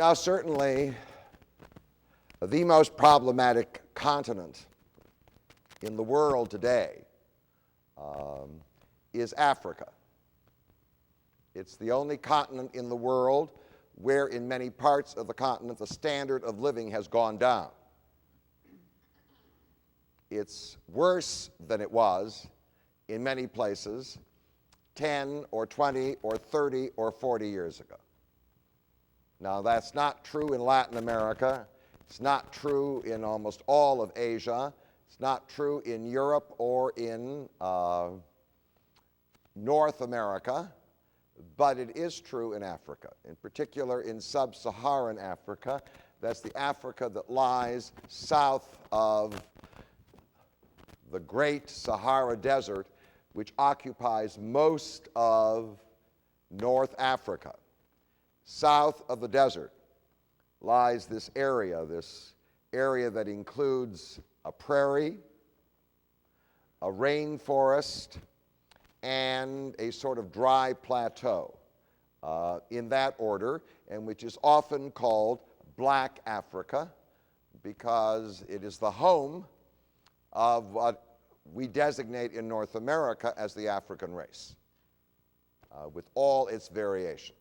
Now, certainly, the most problematic continent in the world today is Africa. It's the only continent in the world where in many parts of the continent the standard of living has gone down. It's worse than it was in many places 10 or 20 or 30 or 40 years ago. Now, that's not true in Latin America. It's not true in almost all of Asia. It's not true in Europe or in North America, but it is true in Africa, in particular in sub-Saharan Africa. That's the Africa that lies south of the Great Sahara Desert, which occupies most of North Africa. South of the desert lies this area that includes a prairie, a rainforest, and a sort of dry plateau in that order, and which is often called Black Africa because it is the home of what we designate in North America as the African race, with all its variations.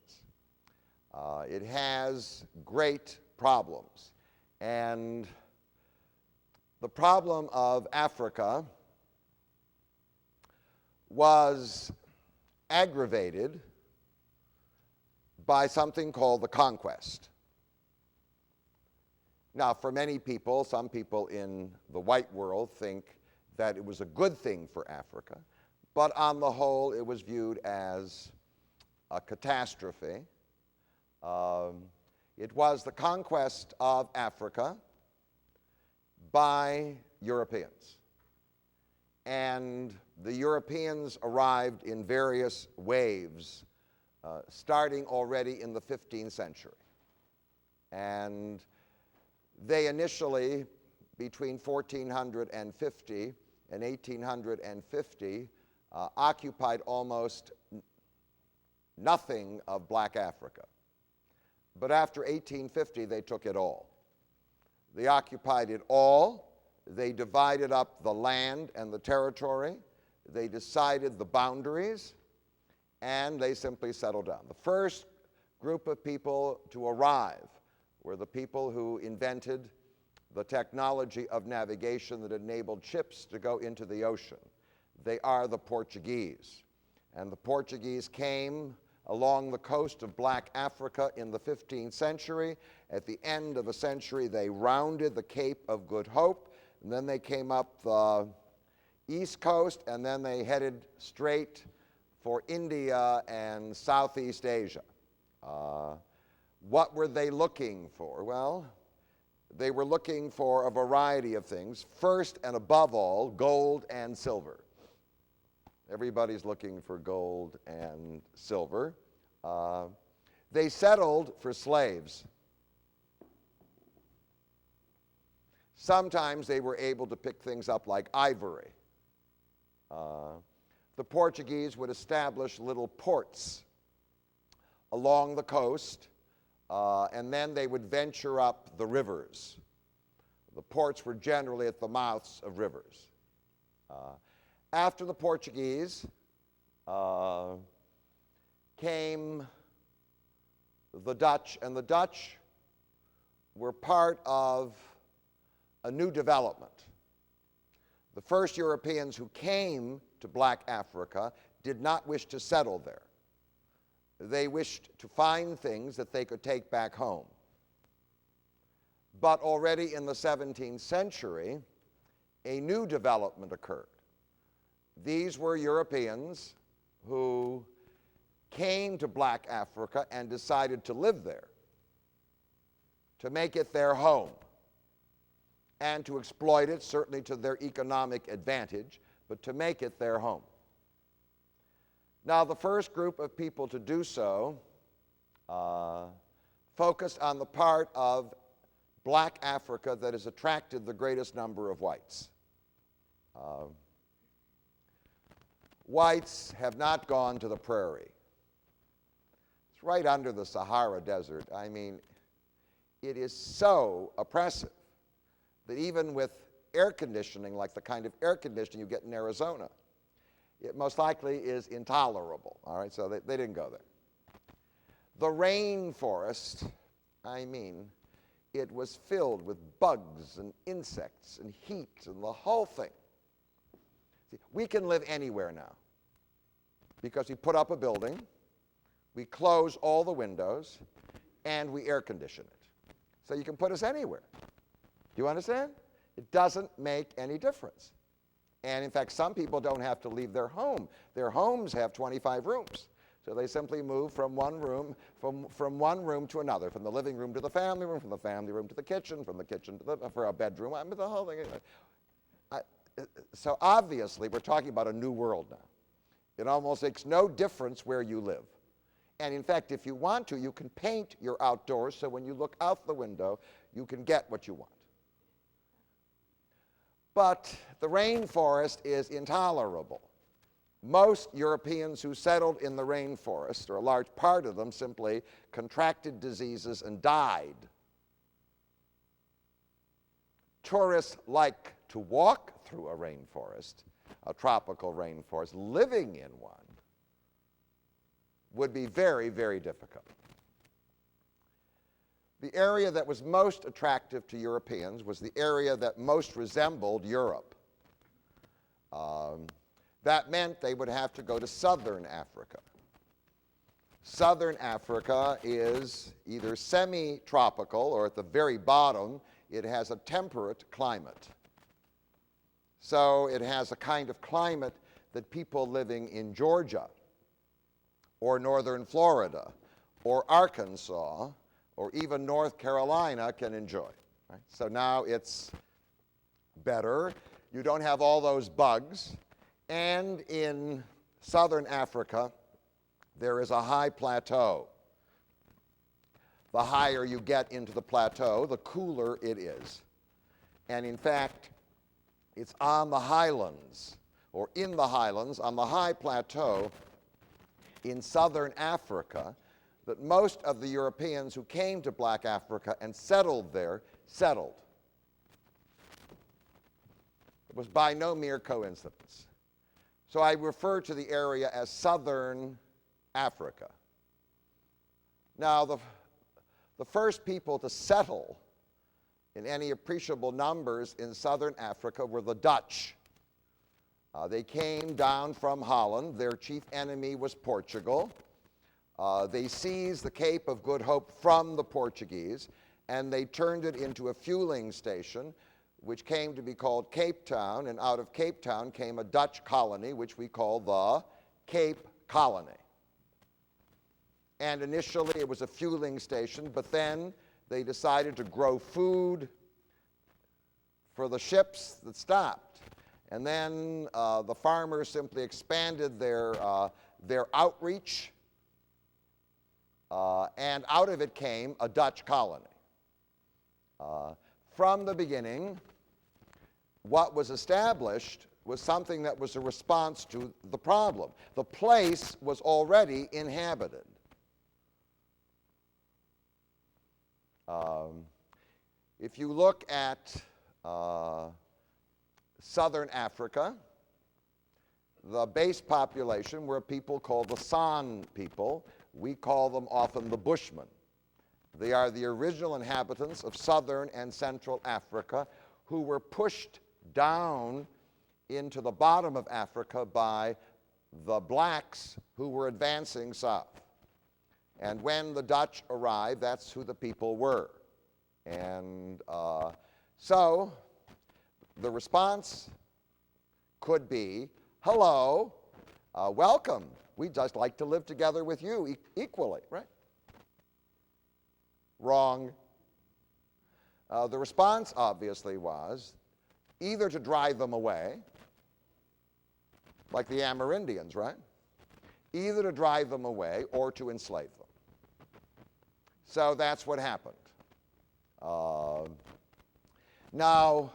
It has great problems, and the problem of Africa was aggravated by something called the conquest. Now, for many people, some people in the white world think that it was a good thing for Africa, but on the whole, it was viewed as a catastrophe. It was the conquest of Africa by Europeans. And the Europeans arrived in various waves, starting already in the 15th century. And they initially, between 1450 and 1850, occupied almost nothing of Black Africa. But after 1850, they took it all. They occupied it all. They divided up the land and the territory. They decided the boundaries, and they simply settled down. The first group of people to arrive were the people who invented the technology of navigation that enabled ships to go into the ocean. They are the Portuguese. And the Portuguese came along the coast of Black Africa in the 15th century. At the end of the century, they rounded the Cape of Good Hope, and then they came up the east coast, and then they headed straight for India and Southeast Asia. What were they looking for? Well, they were looking for a variety of things. First and above all, gold and silver. Everybody's looking for gold and silver. They settled for slaves. Sometimes they were able to pick things up like ivory. The Portuguese would establish little ports along the coast, and then they would venture up the rivers. The ports were generally at the mouths of rivers. After the Portuguese came the Dutch, and the Dutch were part of a new development. The first Europeans who came to Black Africa did not wish to settle there. They wished to find things that they could take back home. But already in the 17th century, a new development occurred. These were Europeans who came to Black Africa and decided to live there, to make it their home, and to exploit it, certainly to their economic advantage, but to make it their home. Now, the first group of people to do so focused on the part of Black Africa that has attracted the greatest number of whites. Whites have not gone to the prairie. It's right under the Sahara Desert. I mean, it is so oppressive that even with air conditioning, like the kind of air conditioning you get in Arizona, it most likely is intolerable. All right, so they didn't go there. The rainforest, it was filled with bugs and insects and heat and the whole thing. See, we can live anywhere now because we put up a building, we close all the windows, and we air condition it. So you can put us anywhere. Do you understand? It doesn't make any difference. And in fact, some people don't have to leave their home. Their homes have 25 rooms. So they simply move from one room, from one room to another, from the living room to the family room, from the family room to the kitchen, from the kitchen to for a bedroom. The whole thing. So obviously, we're talking about a new world now. It almost makes no difference where you live. And in fact, if you want to, you can paint your outdoors so when you look out the window, you can get what you want. But the rainforest is intolerable. Most Europeans who settled in the rainforest, or a large part of them, simply contracted diseases and died. Tourists like to walk through a rainforest, a tropical rainforest. Living in one would be very, very difficult. The area that was most attractive to Europeans was the area that most resembled Europe. That meant they would have to go to southern Africa. Southern Africa is either semi-tropical, or at the very bottom, it has a temperate climate. So it has a kind of climate that people living in Georgia, or northern Florida, or Arkansas, or even North Carolina can enjoy. Right? So now it's better. You don't have all those bugs. And in southern Africa, there is a high plateau. The higher you get into the plateau, the cooler it is. And in fact, it's on the highlands, or in the highlands, on the high plateau in southern Africa, that most of the Europeans who came to Black Africa and settled there, settled. It was by no mere coincidence. So I refer to the area as southern Africa. Now, the first people to settle in any appreciable numbers in southern Africa were the Dutch. They came down from Holland. Their chief enemy was Portugal. They seized the Cape of Good Hope from the Portuguese, and they turned it into a fueling station, which came to be called Cape Town, and out of Cape Town came a Dutch colony, which we call the Cape Colony. And initially it was a fueling station, but then they decided to grow food for the ships that stopped. And then the farmers simply expanded their outreach, and out of it came a Dutch colony. From the beginning, what was established was something that was a response to the problem. The place was already inhabited. If you look at southern Africa, the base population were a people called the San people. We call them often the Bushmen. They are the original inhabitants of southern and central Africa who were pushed down into the bottom of Africa by the blacks who were advancing south. And when the Dutch arrived, that's who the people were. And so the response could be, hello, welcome. We'd just like to live together with you equally, right? Wrong. The response obviously was either to drive them away, like the Amerindians, right? Either to drive them away or to enslave them. So that's what happened. Now,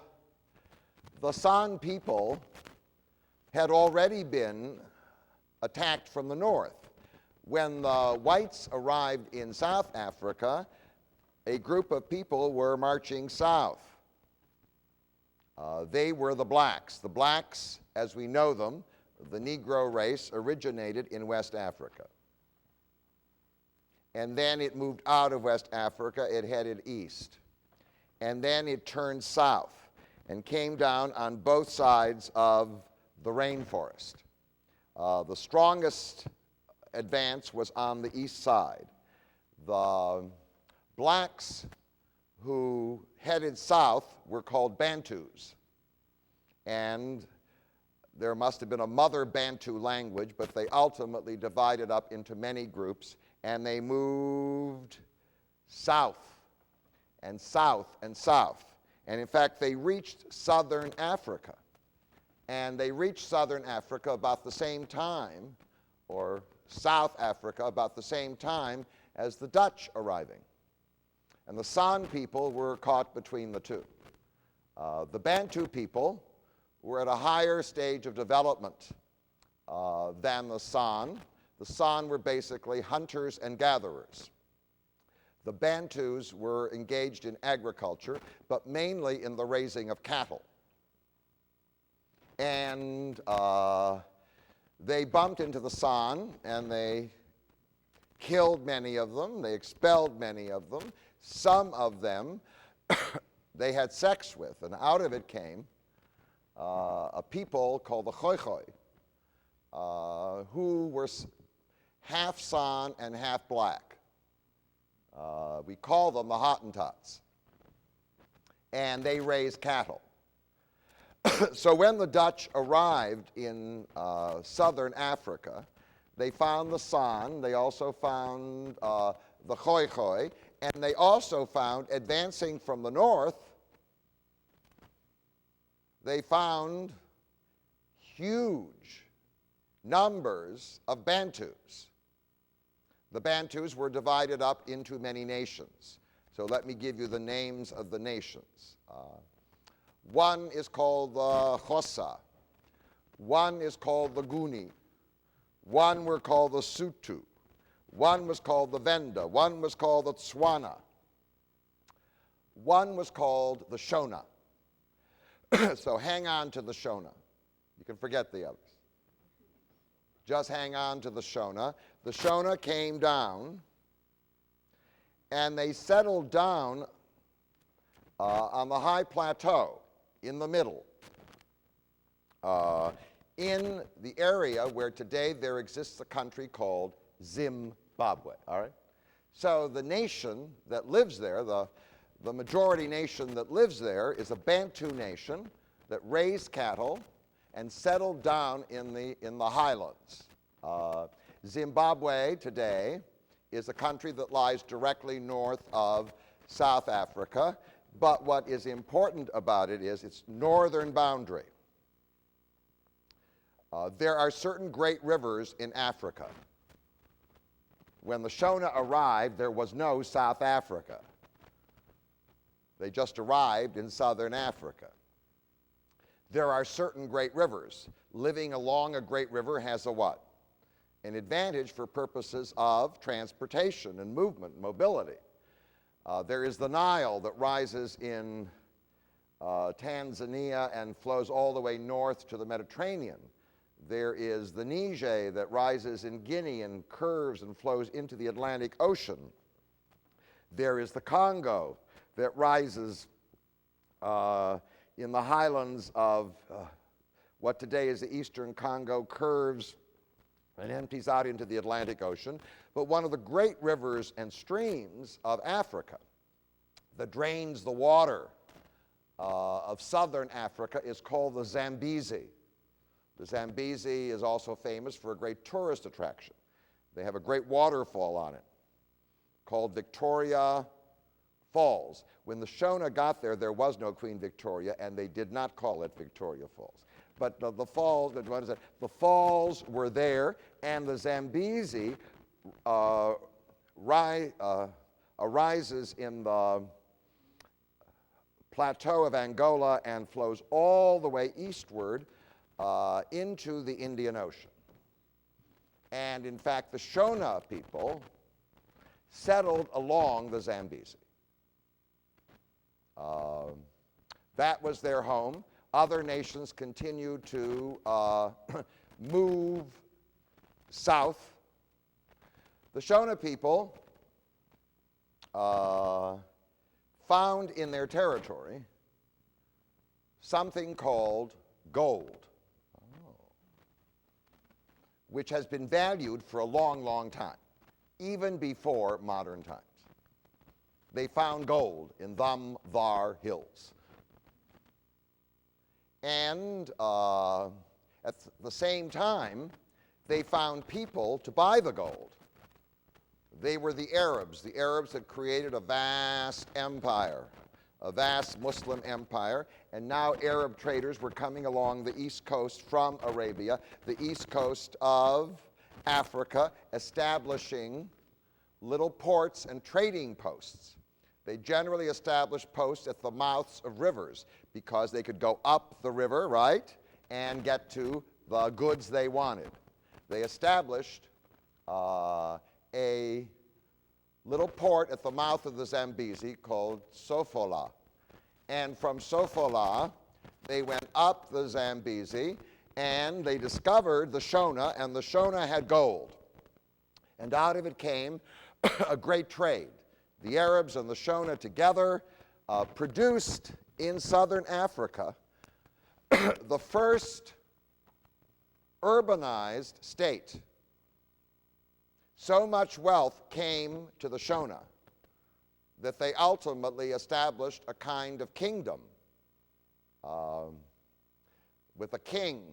the San people had already been attacked from the north. When the whites arrived in South Africa, a group of people were marching south. They were the blacks. The blacks, as we know them, the Negro race, originated in West Africa. And then it moved out of West Africa, it headed east. And then it turned south and came down on both sides of the rainforest. The strongest advance was on the east side. The blacks who headed south were called Bantus. And there must have been a mother Bantu language, but they ultimately divided up into many groups, and they moved south and south and south. And in fact, they reached southern Africa. And they reached southern Africa about the same time, or South Africa about the same time as the Dutch arriving. And the San people were caught between the two. The Bantu people were at a higher stage of development than the San. The San were basically hunters and gatherers. The Bantus were engaged in agriculture, but mainly in the raising of cattle. And they bumped into the San, and they killed many of them. They expelled many of them. Some of them they had sex with, and out of it came a people called the Khoikhoi, who were half San and half black. We call them the Hottentots. And they raised cattle. So when the Dutch arrived in southern Africa, they found the San, they also found the Khoikhoi, and they also found, advancing from the north, they found huge numbers of Bantus. The Bantus were divided up into many nations. So let me give you the names of the nations. One is called the Xhosa. One is called the Guni. One were called the Sutu. One was called the Venda. One was called the Tswana. One was called the Shona. So hang on to the Shona. You can forget the others. Just hang on to the Shona. The Shona came down, and they settled down on the high plateau in the middle, in the area where today there exists a country called Zimbabwe. All right? So the nation that lives there, the majority nation that lives there, is a Bantu nation that raised cattle and settled down in the highlands. Zimbabwe today is a country that lies directly north of South Africa, but what is important about it is its northern boundary. There are certain great rivers in Africa. When the Shona arrived, there was no South Africa. They just arrived in southern Africa. There are certain great rivers. Living along a great river has a what? An advantage for purposes of transportation and movement, mobility. There is the Nile that rises in Tanzania and flows all the way north to the Mediterranean. There is the Niger that rises in Guinea and curves and flows into the Atlantic Ocean. There is the Congo that rises in the highlands of what today is the eastern Congo, curves and empties out into the Atlantic Ocean. But one of the great rivers and streams of Africa that drains the water of southern Africa is called the Zambezi. The Zambezi is also famous for a great tourist attraction. They have a great waterfall on it called Victoria Falls. When the Shona got there, there was no Queen Victoria, and they did not call it Victoria Falls. But the falls were there, and the Zambezi arises in the plateau of Angola and flows all the way eastward into the Indian Ocean. And in fact, the Shona people settled along the Zambezi. That was their home. Other nations continued to move south. The Shona people found in their territory something called gold, which has been valued for a long, long time, even before modern times. They found gold in Var Hills. And at the same time, they found people to buy the gold. They were the Arabs. The Arabs had created a vast empire, a vast Muslim empire, and now Arab traders were coming along the east coast from Arabia, the east coast of Africa, establishing little ports and trading posts. They generally established posts at the mouths of rivers because they could go up the river, right, and get to the goods they wanted. They established a little port at the mouth of the Zambezi called Sofola. And from Sofola, they went up the Zambezi, and they discovered the Shona, and the Shona had gold. And out of it came a great trade. The Arabs and the Shona together produced in southern Africa the first urbanized state. So much wealth came to the Shona that they ultimately established a kind of kingdom with a king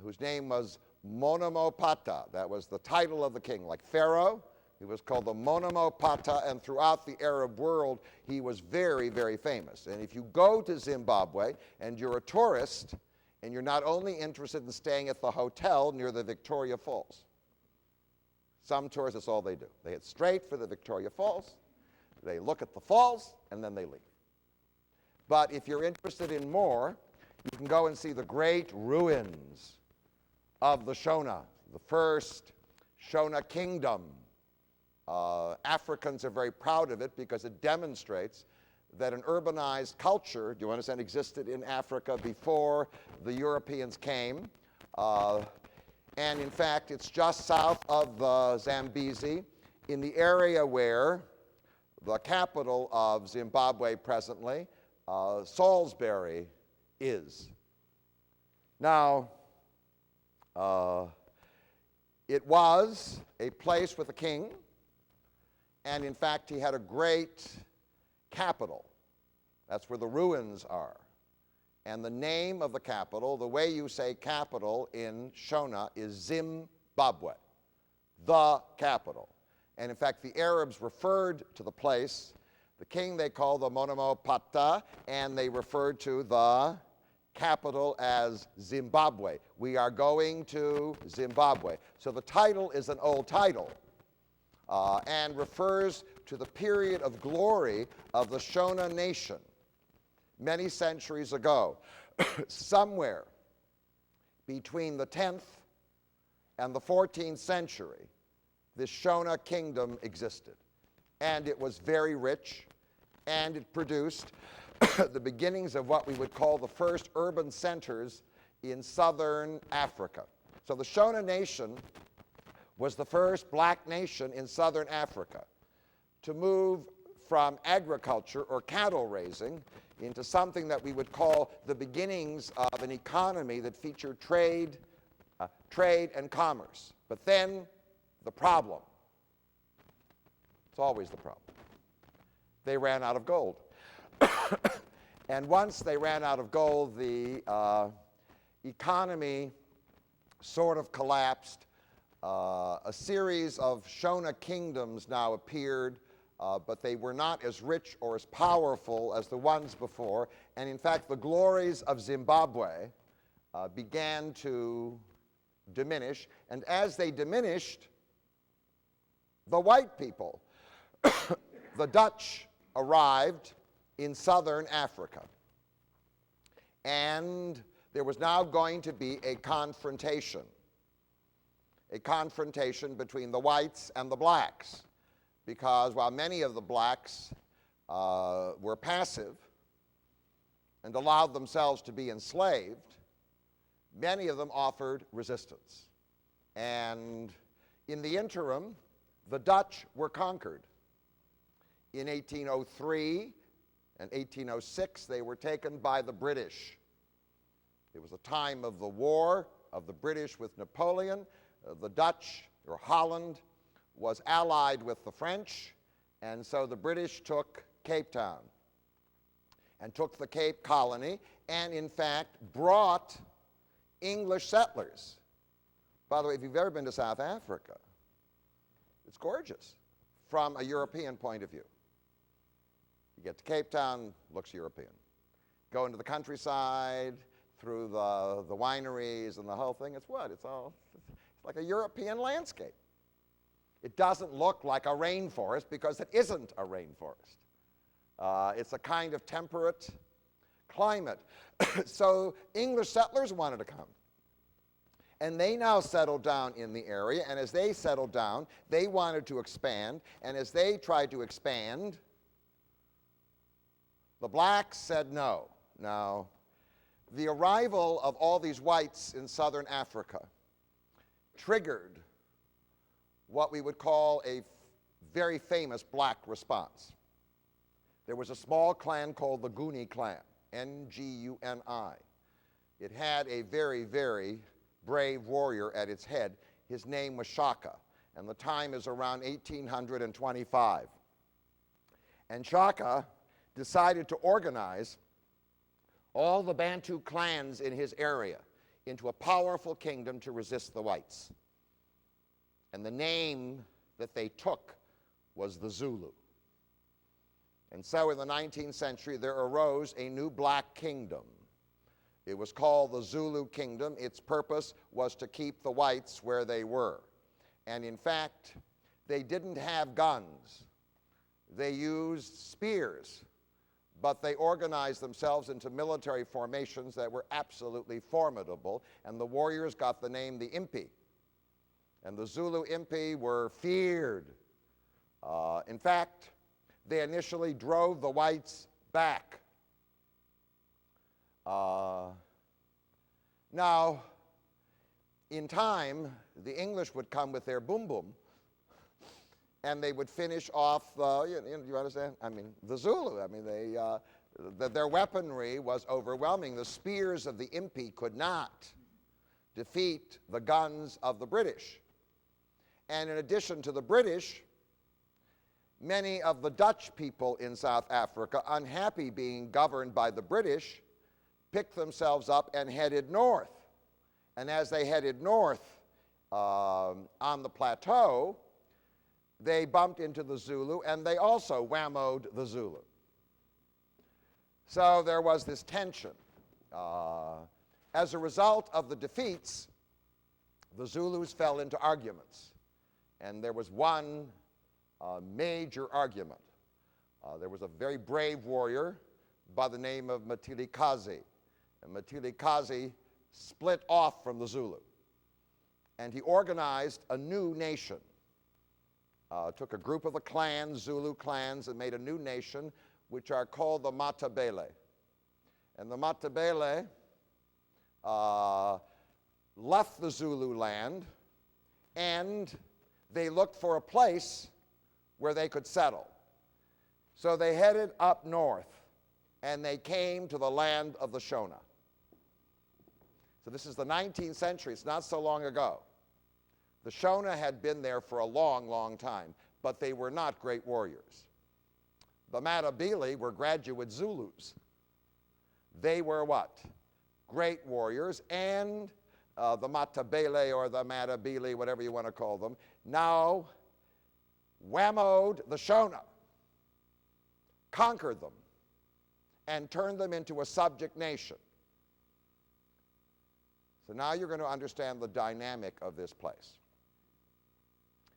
whose name was Monomopata. That was the title of the king. Like Pharaoh, he was called the Monomopata, and throughout the Arab world, he was very, very famous. And if you go to Zimbabwe and you're a tourist, and you're not only interested in staying at the hotel near the Victoria Falls. Some tourists, that's all they do. They head straight for the Victoria Falls, they look at the falls, and then they leave. But if you're interested in more, you can go and see the great ruins of the Shona, the first Shona kingdom. Africans are very proud of it because it demonstrates that an urbanized culture, do you understand, existed in Africa before the Europeans came. And in fact, it's just south of the Zambezi, in the area where the capital of Zimbabwe presently, Salisbury, is. Now, it was a place with a king, and in fact, he had a great capital. That's where the ruins are. And the name of the capital, the way you say capital in Shona, is Zimbabwe, the capital. And in fact, the Arabs referred to the place, the king they called the Monomopata, and they referred to the capital as Zimbabwe. We are going to Zimbabwe. So the title is an old title and refers to the period of glory of the Shona nation many centuries ago. Somewhere between the 10th and the 14th century, this Shona kingdom existed. And it was very rich, and it produced the beginnings of what we would call the first urban centers in southern Africa. So the Shona nation was the first black nation in southern Africa to move from agriculture or cattle raising into something that we would call the beginnings of an economy that featured trade and commerce. But then the problem, it's always the problem, they ran out of gold. And once they ran out of gold, the economy sort of collapsed. A series of Shona kingdoms now appeared, but they were not as rich or as powerful as the ones before. And in fact, the glories of Zimbabwe began to diminish. And as they diminished, the white people, the Dutch, arrived in southern Africa. And there was now going to be a confrontation between the whites and the blacks, because while many of the blacks were passive and allowed themselves to be enslaved, many of them offered resistance. And in the interim, the Dutch were conquered. In 1803 and 1806, they were taken by the British. It was a time of the war of the British with Napoleon. The Dutch, or Holland, was allied with the French, and so the British took Cape Town and took the Cape Colony, and in fact brought English settlers. By the way, if you've ever been to South Africa, it's gorgeous from a European point of view. You get to Cape Town, looks European. Go into the countryside, through the wineries and the whole thing, it's what? It's like a European landscape. It doesn't look like a rainforest because it isn't a rainforest. It's a kind of temperate climate. So English settlers wanted to come. And they now settled down in the area, and as they settled down, they wanted to expand, and as they tried to expand, the blacks said no. Now, the arrival of all these whites in southern Africa triggered what we would call a very famous black response. There was a small clan called the Nguni clan, N-G-U-N-I. It had a very, very brave warrior at its head. His name was Shaka, and the time is around 1825. And Shaka decided to organize all the Bantu clans in his area into a powerful kingdom to resist the whites. And the name that they took was the Zulu. And so in the 19th century, there arose a new black kingdom. It was called the Zulu Kingdom. Its purpose was to keep the whites where they were. And in fact, they didn't have guns. They used spears, but they organized themselves into military formations that were absolutely formidable, and the warriors got the name the Impi. And the Zulu Impi were feared. In fact, they initially drove the whites back. Now, in time, the English would come with their boom boom, and they would finish off, you understand? I mean, the Zulu. I mean, their weaponry was overwhelming. The spears of the Impi could not defeat the guns of the British. And in addition to the British, many of the Dutch people in South Africa, unhappy being governed by the British, picked themselves up and headed north. And as they headed north on the plateau, they bumped into the Zulu, and they also whammoed the Zulu. So there was this tension. As a result of the defeats, the Zulus fell into arguments. And there was one major argument. There was a very brave warrior by the name of Mthilikazi. And Mthilikazi split off from the Zulu. And he organized a new nation. Took a group of the clans, Zulu clans, and made a new nation, which are called the Matabele. And the Matabele left the Zulu land, and they looked for a place where they could settle. So they headed up north, and they came to the land of the Shona. So this is the 19th century. It's not so long ago. The Shona had been there for a long, long time, but they were not great warriors. The Matabele were graduate Zulus. They were what? Great warriors, and the Matabele or the Matabele, whatever you want to call them, now whammoed the Shona, conquered them, and turned them into a subject nation. So now you're going to understand the dynamic of this place.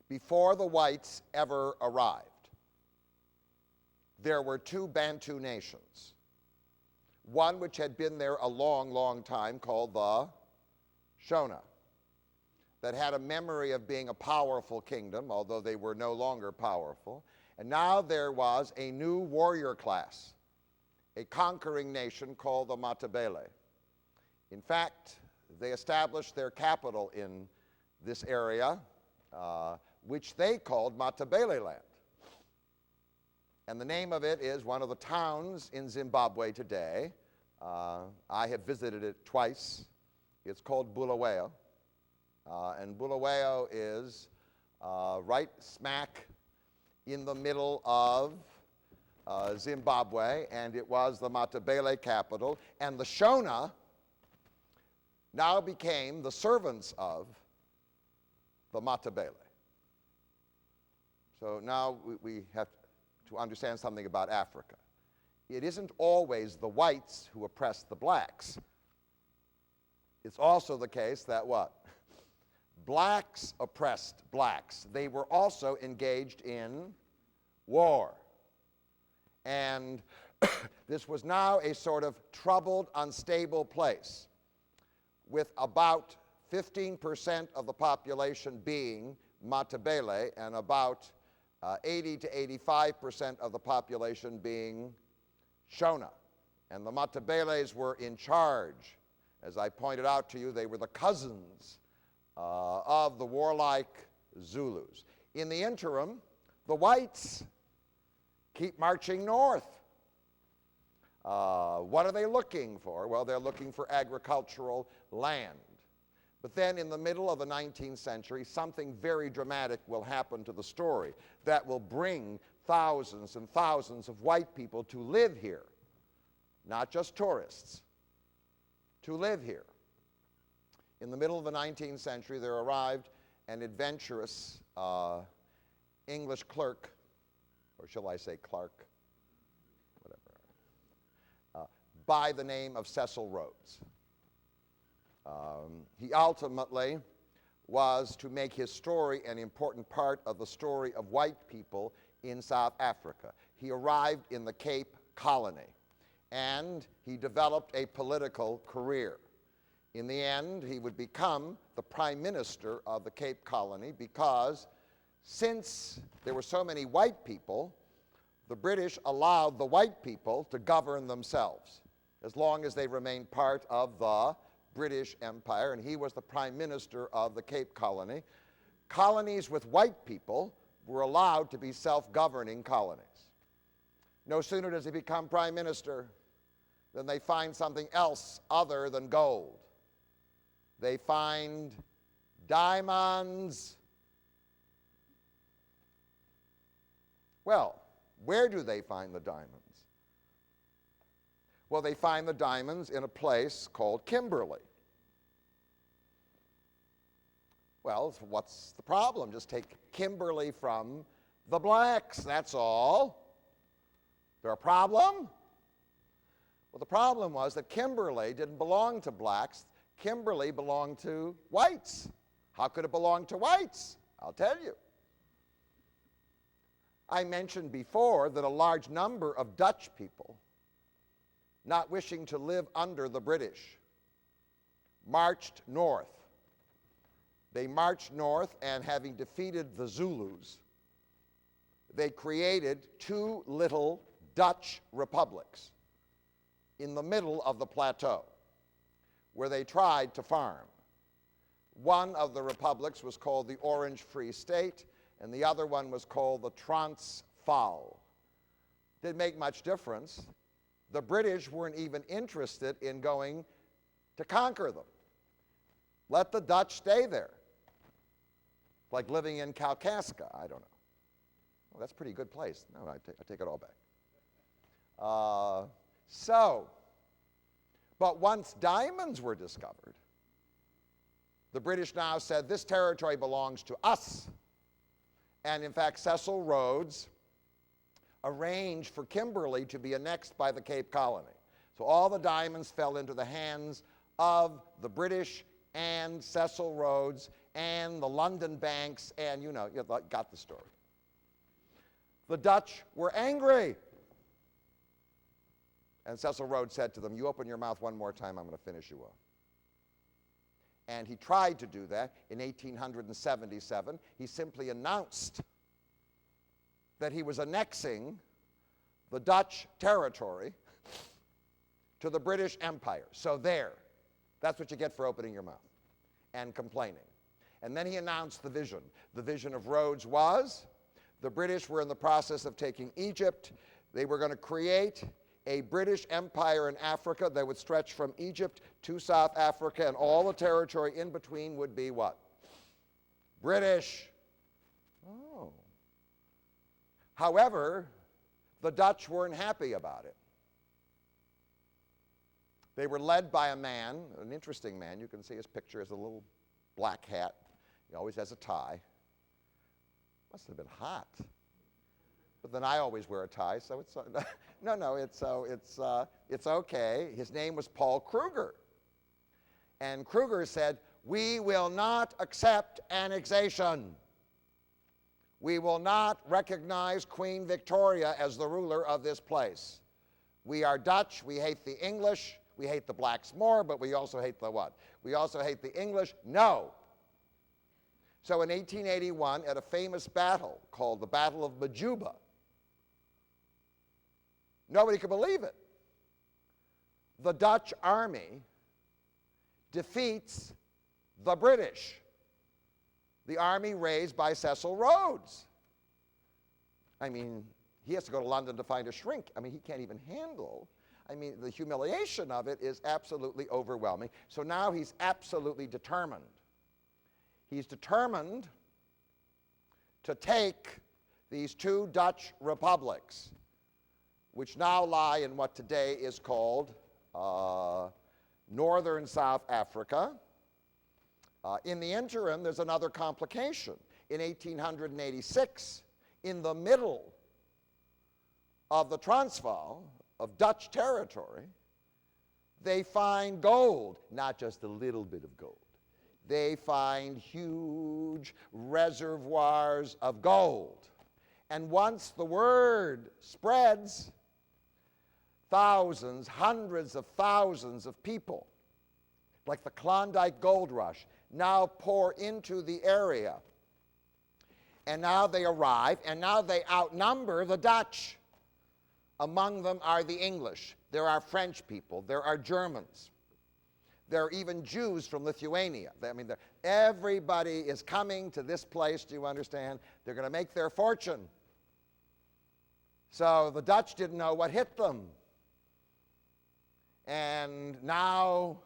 Before the whites ever arrived, there were two Bantu nations. One which had been there a long, long time called the Shona, that had a memory of being a powerful kingdom, although they were no longer powerful. And now there was a new warrior class, a conquering nation called the Matabele. In fact, they established their capital in this area, which they called Matabele land. And the name of it is one of the towns in Zimbabwe today. I have visited it twice. It's called Bulawayo. And Bulawayo is right smack in the middle of Zimbabwe, and it was the Matabele capital. And the Shona now became the servants of the Matabele. So now we have to understand something about Africa. It isn't always the whites who oppress the blacks. It's also the case that what? Blacks oppressed blacks. They were also engaged in war. And this was now a sort of troubled, unstable place, with about 15% of the population being Matabele and about 80 to 85% of the population being Shona. And the Matabeles were in charge. As I pointed out to you, they were the cousins of the warlike Zulus. In the interim, the whites keep marching north. What are they looking for? Well, they're looking for agricultural land. But then in the middle of the 19th century, something very dramatic will happen to the story that will bring thousands and thousands of white people to live here, not just tourists, to live here. In the middle of the 19th century, there arrived an adventurous English clerk, or shall I say clerk, whatever, by the name of Cecil Rhodes. He ultimately was to make his story an important part of the story of white people in South Africa. He arrived in the Cape Colony, and he developed a political career. In the end, he would become the prime minister of the Cape Colony because since there were so many white people, the British allowed the white people to govern themselves as long as they remained part of the British Empire, and he was the prime minister of the Cape Colony. Colonies with white people were allowed to be self-governing colonies. No sooner does he become prime minister than they find something else other than gold. They find diamonds. Well, where do they find the diamonds? Well, they find the diamonds in a place called Kimberley. Well, what's the problem? Just take Kimberley from the blacks, that's all. Is there a problem? Well, the problem was that Kimberley didn't belong to blacks. Kimberley belonged to whites. How could it belong to whites? I'll tell you. I mentioned before that a large number of Dutch people, not wishing to live under the British, marched north. They marched north, and having defeated the Zulus, they created two little Dutch republics in the middle of the plateau where they tried to farm. One of the republics was called the Orange Free State, and the other one was called the Transvaal. Didn't make much difference. The British weren't even interested in going to conquer them. Let the Dutch stay there. Like living in Kalkaska, I don't know. Well, that's a pretty good place. No, I take it all back. But once diamonds were discovered, the British now said, this territory belongs to us. And in fact, Cecil Rhodes arranged for Kimberley to be annexed by the Cape Colony. So all the diamonds fell into the hands of the British and Cecil Rhodes and the London banks, and you got the story. The Dutch were angry. And Cecil Rhodes said to them, you open your mouth one more time, I'm going to finish you off. And he tried to do that in 1877. He simply announced that he was annexing the Dutch territory to the British Empire. So there, that's what you get for opening your mouth and complaining. And then he announced the vision. The vision of Rhodes was the British were in the process of taking Egypt. They were going to create a British Empire in Africa that would stretch from Egypt to South Africa, and all the territory in between would be what? British. Oh. However, the Dutch weren't happy about it. They were led by a man, an interesting man. You can see his picture as a little black hat. He always has a tie. Must have been hot. But then I always wear a tie, so it's it's okay. His name was Paul Kruger. And Kruger said, "We will not accept annexation. We will not recognize Queen Victoria as the ruler of this place. We are Dutch. We hate the English. We hate the blacks more, but we also hate the what? We also hate the English. No." So in 1881, at a famous battle called the Battle of Majuba, nobody could believe it, the Dutch army defeats the British, the army raised by Cecil Rhodes. I mean, he has to go to London to find a shrink. I mean, he can't even handle. I mean, the humiliation of it is absolutely overwhelming. So now he's absolutely determined. He's determined to take these two Dutch republics, which now lie in what today is called northern South Africa. In the interim, there's another complication. In 1886, in the middle of the Transvaal of Dutch territory, they find gold, not just a little bit of gold. They find huge reservoirs of gold. And once the word spreads, thousands, hundreds of thousands of people, like the Klondike Gold Rush, now pour into the area. And now they arrive, and now they outnumber the Dutch. Among them are the English. There are French people. There are Germans. There are even Jews from Lithuania. Everybody is coming to this place, do you understand? They're going to make their fortune. So the Dutch didn't know what hit them. And now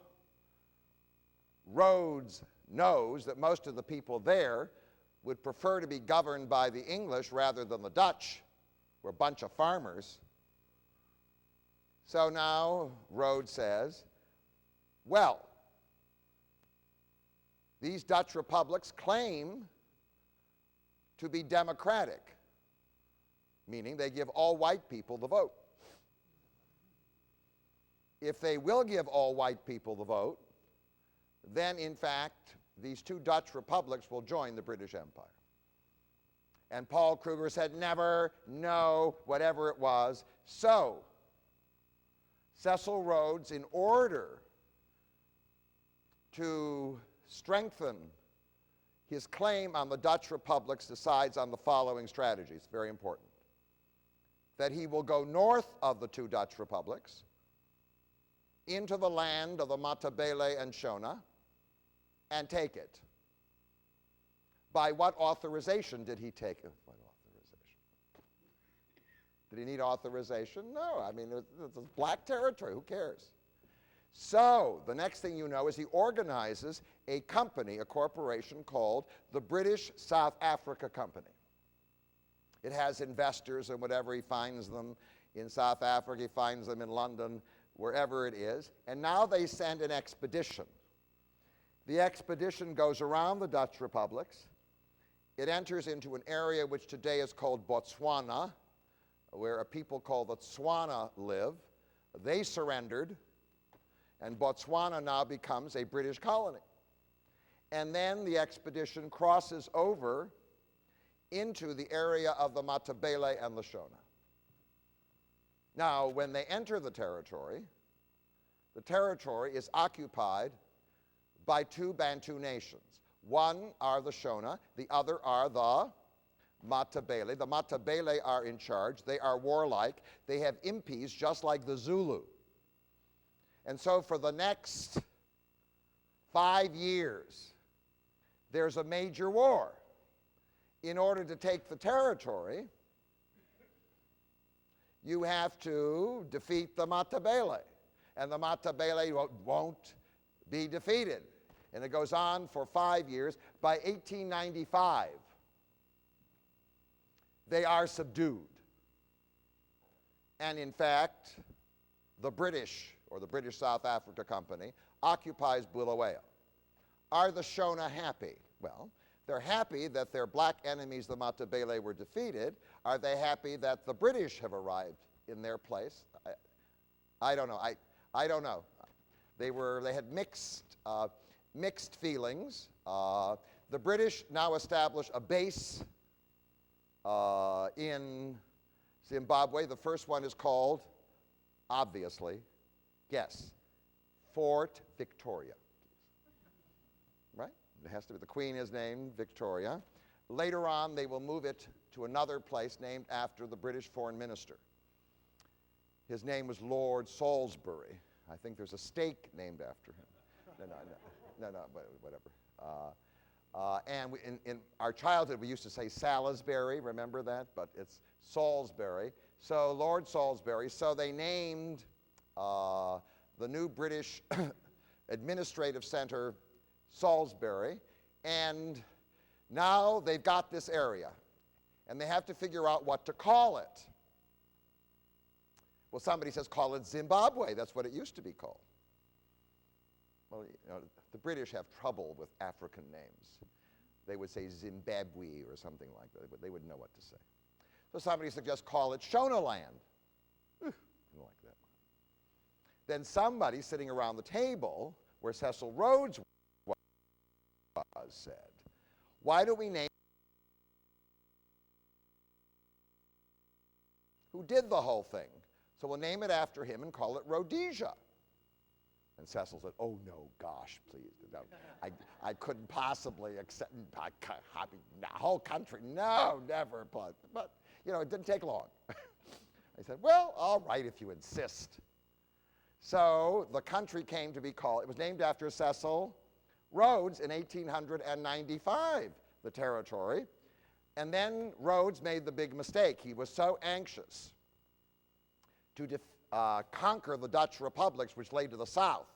Rhodes knows that most of the people there would prefer to be governed by the English rather than the Dutch. We're a bunch of farmers. So now Rhodes says, well, these Dutch republics claim to be democratic, meaning they give all white people the vote. If they will give all white people the vote, then in fact these two Dutch republics will join the British Empire. And Paul Kruger said, never, no, whatever it was. So Cecil Rhodes, in order to strengthen his claim on the Dutch republics, decides on the following strategies, very important. That he will go north of the two Dutch republics into the land of the Matabele and Shona and take it. By what authorization did he take it? What authorization? Did he need authorization? No. I mean, it's black territory. Who cares? So the next thing you know is he organizes a company, a corporation called the British South Africa Company. It has investors and whatever. He finds them in South Africa. He finds them in London, wherever it is. And now they send an expedition. The expedition goes around the Dutch republics. It enters into an area which today is called Botswana, where a people called the Tswana live. They surrendered, and Botswana now becomes a British colony. And then the expedition crosses over into the area of the Matabele and the Shona. Now, when they enter the territory is occupied by two Bantu nations. One are the Shona, the other are the Matabele. The Matabele are in charge. They are warlike. They have impis just like the Zulu. And so for the next 5 years, there's a major war. In order to take the territory, you have to defeat the Matabele. And the Matabele won't be defeated. And it goes on for 5 years. By 1895, they are subdued. And in fact, the British, or the British South Africa Company, occupies Bulawayo. Are the Shona happy? Well, they're happy that their black enemies, the Matabele, were defeated. Are they happy that the British have arrived in their place? I don't know. I don't know. They had mixed feelings. The British now establish a base in Zimbabwe. The first one is called, obviously, guess, Fort Victoria. Right? It has to be. The Queen is named Victoria. Later on, they will move it to another place named after the British Foreign Minister. His name was Lord Salisbury. I think there's a steak named after him. No, whatever. And in our childhood, we used to say Salisbury, remember that? But it's Salisbury. So Lord Salisbury. So they named the new British administrative center Salisbury. And now they've got this area. And they have to figure out what to call it. Well, somebody says, call it Zimbabwe. That's what it used to be called. Well, you know, the British have trouble with African names. They would say Zimbabwe or something like that, but they wouldn't know what to say. So somebody suggests, call it Shonaland. I don't like that. Then somebody sitting around the table where Cecil Rhodes was said, why do we name who did the whole thing? So we'll name it after him and call it Rhodesia. And Cecil said, oh, no, gosh, please. No, I couldn't possibly accept the whole country. No, never. But, you know, it didn't take long. I said, well, all right, if you insist. So the country came to be called, it was named after Cecil Rhodes in 1895, the territory. And then Rhodes made the big mistake. He was so anxious to conquer the Dutch republics, which lay to the south,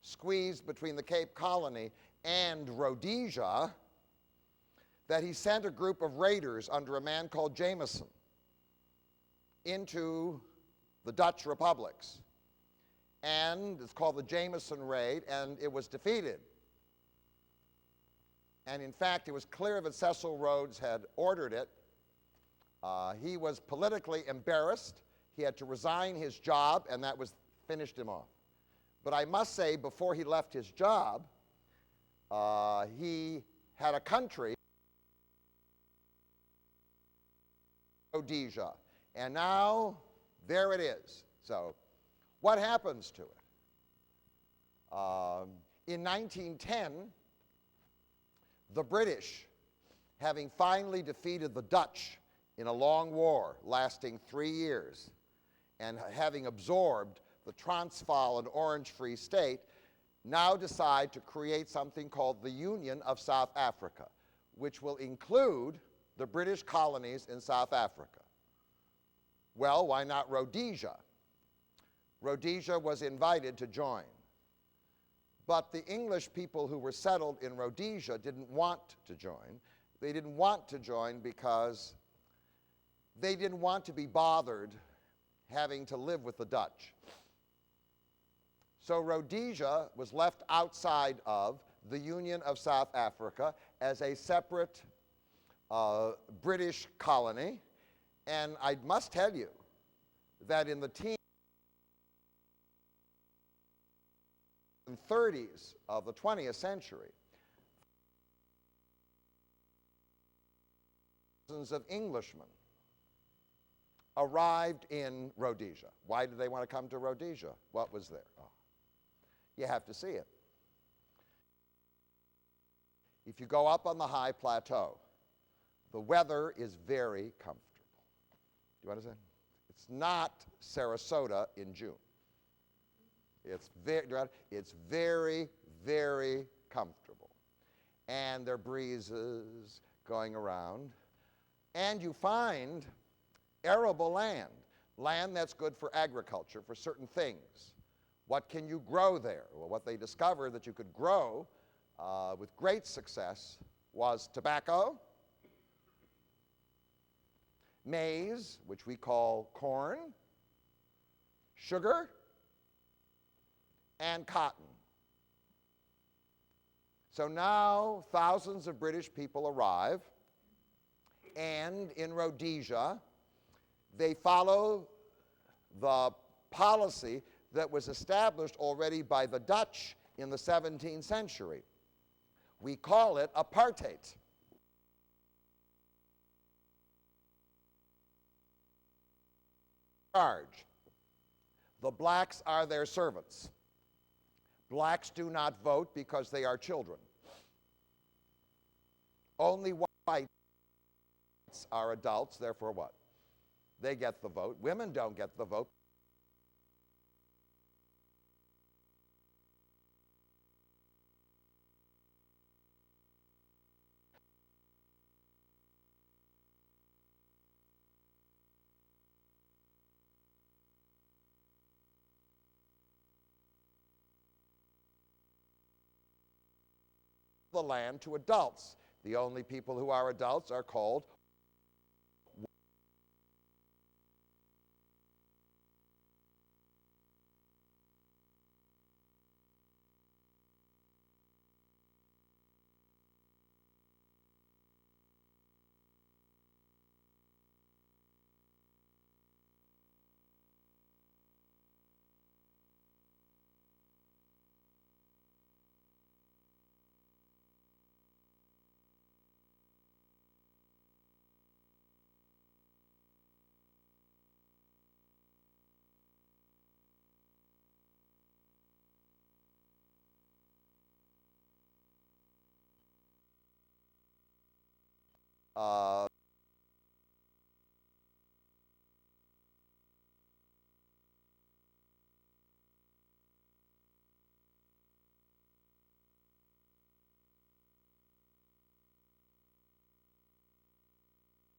squeezed between the Cape Colony and Rhodesia, that he sent a group of raiders under a man called Jameson into the Dutch republics. And it's called the Jameson Raid, and it was defeated. And in fact, it was clear that Cecil Rhodes had ordered it. He was politically embarrassed. He had to resign his job, and that finished him off. But I must say, before he left his job, he had a country, Rhodesia. And now, there it is. So, what happens to it? In 1910, the British, having finally defeated the Dutch in a long war lasting 3 years, and having absorbed the Transvaal and Orange Free State, now decide to create something called the Union of South Africa, which will include the British colonies in South Africa. Well, why not Rhodesia? Rhodesia was invited to join. But the English people who were settled in Rhodesia didn't want to join. They didn't want to join because they didn't want to be bothered having to live with the Dutch. So Rhodesia was left outside of the Union of South Africa as a separate British colony. And I must tell you that in the 30s of the 20th century, thousands of Englishmen arrived in Rhodesia. Why did they want to come to Rhodesia? What was there? Oh, you have to see it. If you go up on the high plateau, the weather is very comfortable. Do you understand? It's not Sarasota in June. It's very, very comfortable. And there are breezes going around. And you find arable land, land that's good for agriculture, for certain things. What can you grow there? Well, what they discovered that you could grow with great success was tobacco, maize, which we call corn, sugar, and cotton. So now thousands of British people arrive, and in Rhodesia, they follow the policy that was established already by the Dutch in the 17th century. We call it apartheid. The blacks are their servants. Blacks do not vote because they are children. Only whites are adults, therefore what? They get the vote. Women don't get the vote. The land to adults. The only people who are adults are called